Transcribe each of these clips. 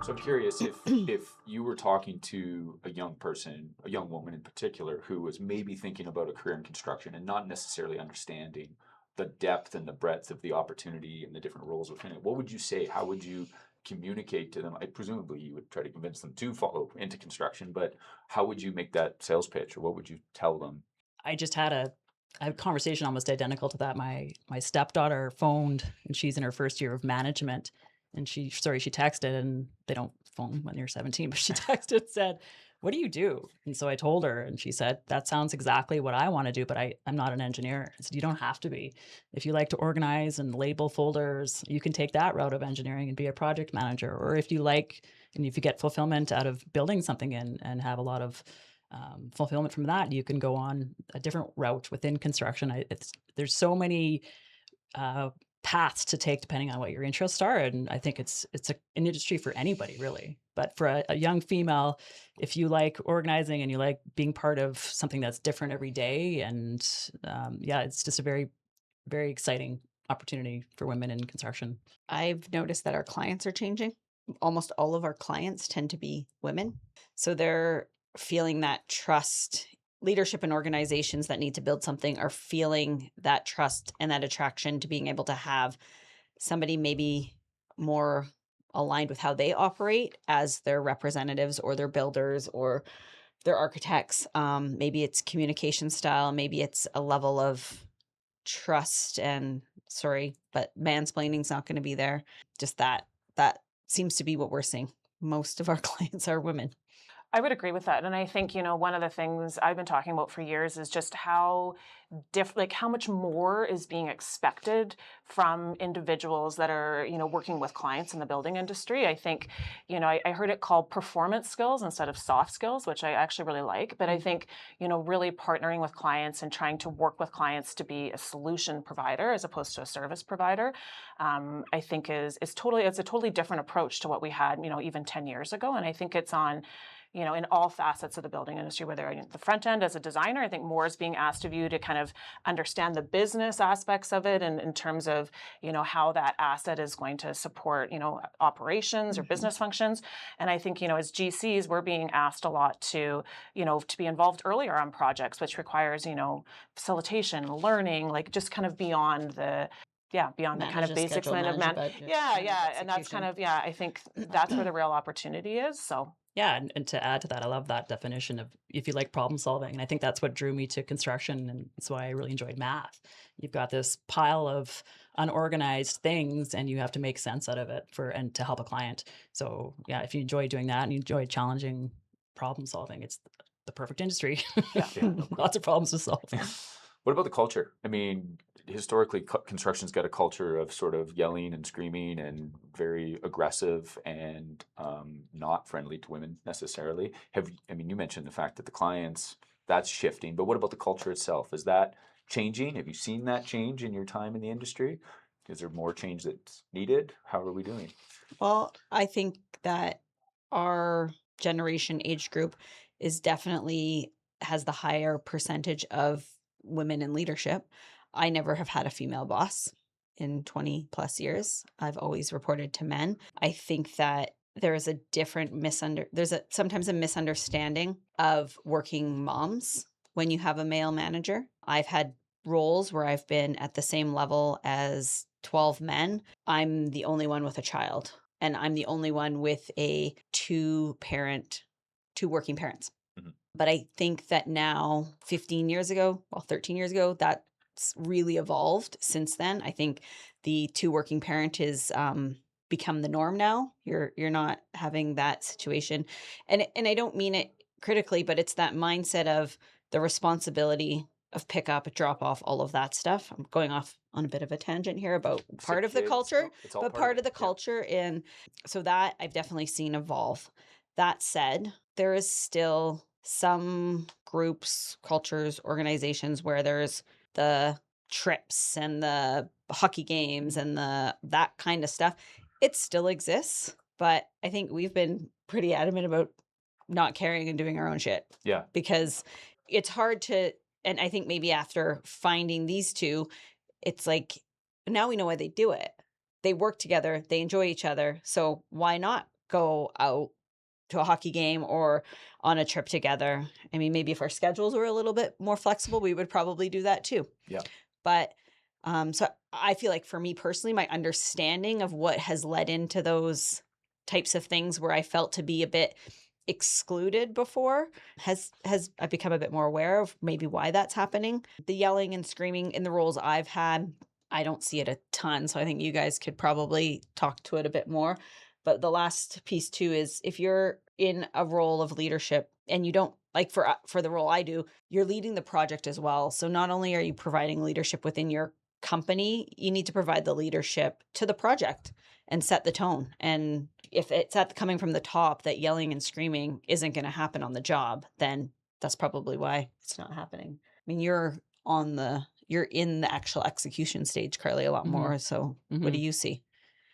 So I'm curious if you were talking to a young person, a young woman in particular, who was maybe thinking about a career in construction and not necessarily understanding the depth and the breadth of the opportunity and the different roles within it, what would you say? How would you communicate to them? I presumably you would try to convince them to follow into construction, but how would you make that sales pitch, or what would you tell them? I just had a conversation almost identical to that. My stepdaughter phoned, and she's in her first year of management, and she texted, and they don't phone when you're 17, but she texted and said, "What do you do?" And so I told her, and she said, "That sounds exactly what I want to do, but I'm not an engineer." I said, "You don't have to be. If you like to organize and label folders, you can take that route of engineering and be a project manager. Or if you like, and if you get fulfillment out of building something and have a lot of fulfillment from that, you can go on a different route within construction." There's so many uh, paths to take depending on what your interests are, and I think an industry for anybody really. But for a young female, if you like organizing and you like being part of something that's different every day, and yeah, it's just a very very exciting opportunity for women in construction. I've noticed that our clients are changing. Almost all of our clients tend to be women. So they're feeling that trust. Leadership in organizations that need to build something are feeling that trust and that attraction to being able to have somebody maybe more aligned with how they operate as their representatives or their builders or their architects. Maybe it's communication style, maybe it's a level of trust and sorry, but mansplaining's not going to be there. Just that seems to be what we're seeing. Most of our clients are women. I would agree with that. And I think, one of the things I've been talking about for years is just how how much more is being expected from individuals that are, working with clients in the building industry. I think, I heard it called performance skills instead of soft skills, which I actually really like. But I think, really partnering with clients and trying to work with clients to be a solution provider as opposed to a service provider, I think it's a totally different approach to what we had, even 10 years ago. And I think it's on in all facets of the building industry, whether at the front end as a designer, I think more is being asked of you to kind of understand the business aspects of it and in terms of, how that asset is going to support, operations or business functions. And I think, as GCs, we're being asked a lot to be involved earlier on projects, which requires, facilitation, learning, like just kind of beyond the kind of basics of and that's kind of I think that's where the real opportunity is. So Yeah, and to add to that, I love that definition of if you like problem solving. And I think that's what drew me to construction, and it's why I really enjoyed math. You've got this pile of unorganized things, and you have to make sense out of it and to help a client. So yeah, if you enjoy doing that and you enjoy challenging problem solving, it's the perfect industry. Yeah. Lots of problems to solve. What about the culture? I mean, historically, construction's got a culture of sort of yelling and screaming and very aggressive and not friendly to women necessarily. You mentioned the fact that the clients, that's shifting, but what about the culture itself? Is that changing? Have you seen that change in your time in the industry? Is there more change that's needed? How are we doing? Well, I think that our generation age group is definitely has the higher percentage of women in leadership. I never have had a female boss in 20 plus years. I've always reported to men. I think that there is a different sometimes a misunderstanding of working moms when you have a male manager. I've had roles where I've been at the same level as 12 men. I'm the only one with a child, and I'm the only one with two working parents. Mhm. But I think that now, 13 years ago, that's really evolved since then. I think the two working parent is become the norm now. You're not having that situation. And I don't mean it critically, but it's that mindset of the responsibility of pick up, drop off, all of that stuff. I'm going off on a bit of a tangent here about part of the culture, but part of the culture. And so that I've definitely seen evolve. That said, there is still some groups, cultures, organizations where there's the trips and the hockey games and that kind of stuff. It still exists, but I think we've been pretty adamant about not caring and doing our own shit. Yeah. Because it's hard to, and I think maybe after finding these two, it's like, now we know why they do it. They work together, they enjoy each other. So why not go out to a hockey game or on a trip together. I mean, maybe if our schedules were a little bit more flexible, we would probably do that too. Yeah. But so I feel like for me personally, my understanding of what has led into those types of things where I felt to be a bit excluded before has I've become a bit more aware of maybe why that's happening. The yelling and screaming in the roles I've had, I don't see it a ton. So I think you guys could probably talk to it a bit more. But the last piece too is if you're in a role of leadership and you don't like for the role I do, you're leading the project as well. So not only are you providing leadership within your company, you need to provide the leadership to the project and set the tone. And if it's coming from the top that yelling and screaming isn't going to happen on the job, then that's probably why it's not happening. I mean, you're in the actual execution stage, Carly, a lot more. So what do you see?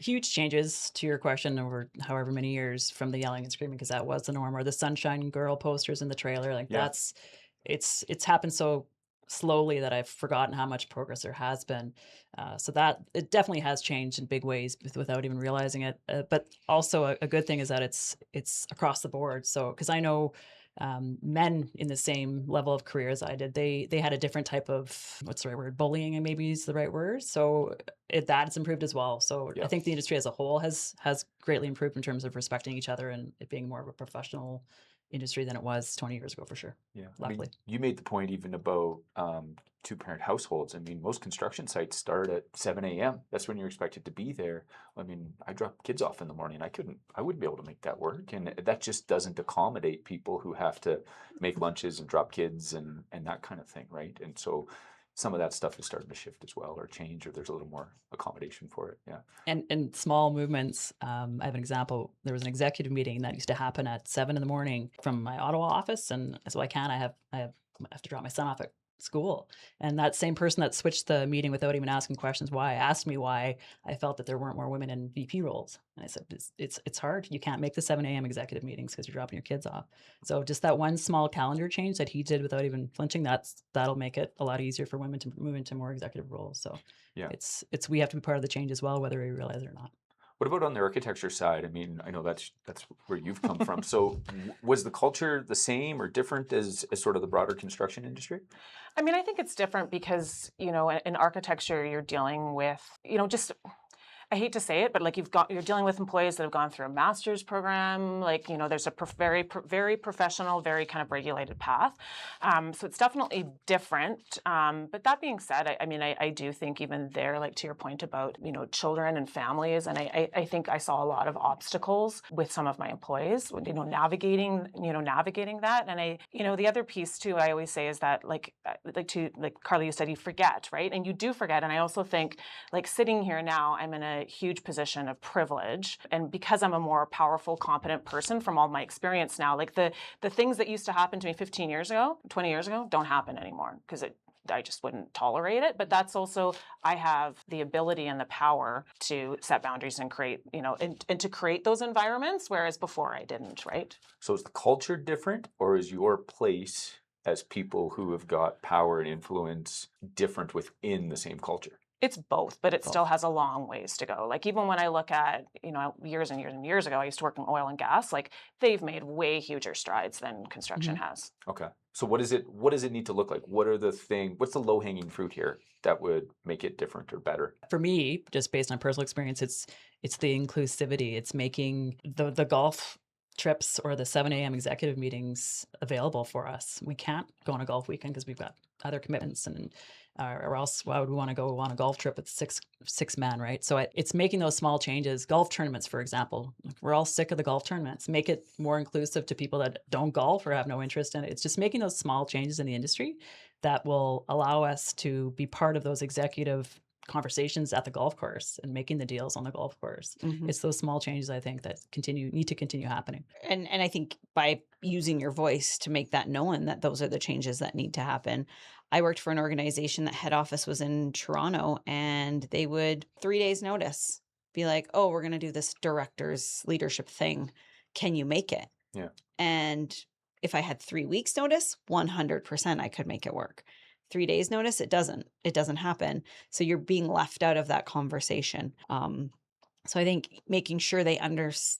Huge changes to your question over however many years from the yelling and screaming, because that was the norm, or the sunshine girl posters in the trailer. Like it's happened so slowly that I've forgotten how much progress there has been. So that it definitely has changed in big ways without even realizing it. But also a good thing is that it's across the board. So because I know men in the same level of career as I did, they had a different type of, what's the right word, bullying, and maybe is the right word. So that's improved as well. So I think the industry as a whole has greatly improved in terms of respecting each other and it being more of a professional industry than it was 20 years ago, for sure. Yeah. Luckily. I mean, you made the point even about two-parent households. I mean, most construction sites start at 7 a.m. That's when you're expected to be there. I mean, I drop kids off in the morning. I wouldn't be able to make that work. And that just doesn't accommodate people who have to make lunches and drop kids and that kind of thing, right? And so some of that stuff is starting to shift as well, or change, or there's a little more accommodation for it. Yeah. And small movements. I have an example. There was an executive meeting that used to happen at 7 a.m. from my Ottawa office, and so I have to drop my son off at school. And that same person that switched the meeting without even asking questions why asked me why I felt that there weren't more women in VP roles. And I said, it's hard. You can't make the 7 a.m. executive meetings because you're dropping your kids off. So just that one small calendar change that he did without even flinching, that'll make it a lot easier for women to move into more executive roles. So Yeah. it's we have to be part of the change as well, whether we realize it or not. What about on the architecture side? I mean, I know that's where you've come from. So was the culture the same or different as sort of the broader construction industry? I mean, I think it's different because, in architecture, you're dealing with, just, I hate to say it, but like you're dealing with employees that have gone through a master's program. Like, there's a very professional, very kind of regulated path. So it's definitely different. But that being said, I do think even there, like to your point about, children and families, and I think I saw a lot of obstacles with some of my employees, navigating that. And the other piece too, I always say is that like Carly, you said, you forget, right? And you do forget. And I also think like sitting here now, I'm in a huge position of privilege. And because I'm a more powerful, competent person from all my experience now, like the things that used to happen to me 15 years ago, 20 years ago, don't happen anymore because I just wouldn't tolerate it. But that's also, I have the ability and the power to set boundaries and create, and to create those environments, whereas before I didn't, right? So is the culture different, or is your place as people who have got power and influence different within the same culture? It's both, but it still has a long ways to go. Like even when I look at, years and years and years ago, I used to work in oil and gas, like they've made way huger strides than construction has. Okay. So what does it need to look like? What's the low-hanging fruit here that would make it different or better? For me, just based on personal experience, it's the inclusivity. It's making the golf trips or the 7 a.m. executive meetings available for us. We can't go on a golf weekend because we've got other commitments, and or else why would we want to go on a golf trip with six men, right? So it's making those small changes. Golf tournaments, for example, we're all sick of the golf tournaments. Make it more inclusive to people that don't golf or have no interest in it. It's just making those small changes in the industry that will allow us to be part of those executive conversations at the golf course and making the deals on the golf course. It's those small changes, I think, that need to continue happening. And I think by using your voice to make that known that those are the changes that need to happen. I worked for an organization that head office was in Toronto, and they would 3 days notice be like, oh, we're going to do this director's leadership thing. Can you make it? Yeah. And if I had 3 weeks notice, 100% I could make it work. 3 days notice, it doesn't happen. So you're being left out of that conversation. So I think making sure they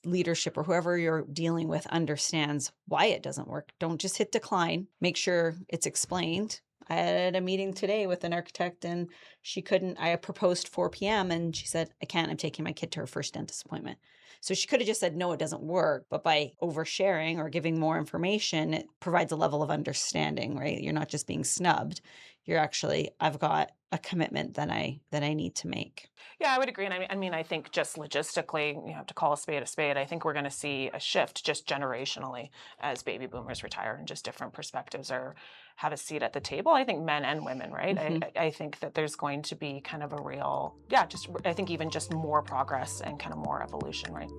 leadership or whoever you're dealing with understands why it doesn't work. Don't just hit decline. Make sure it's explained. I had a meeting today with an architect and she couldn't, I proposed 4 p.m. and she said, I can't, I'm taking my kid to her first dentist appointment. So she could have just said, no, it doesn't work. But by oversharing or giving more information, it provides a level of understanding, right? You're not just being snubbed. You're actually, I've got a commitment that I need to make. Yeah, I would agree. And I mean, I think just logistically, you have to call a spade a spade. I think we're going to see a shift just generationally as baby boomers retire and just different perspectives are have a seat at the table. I think men and women, right? I think that there's going to be kind of a real, I think even just more progress and kind of more evolution, right?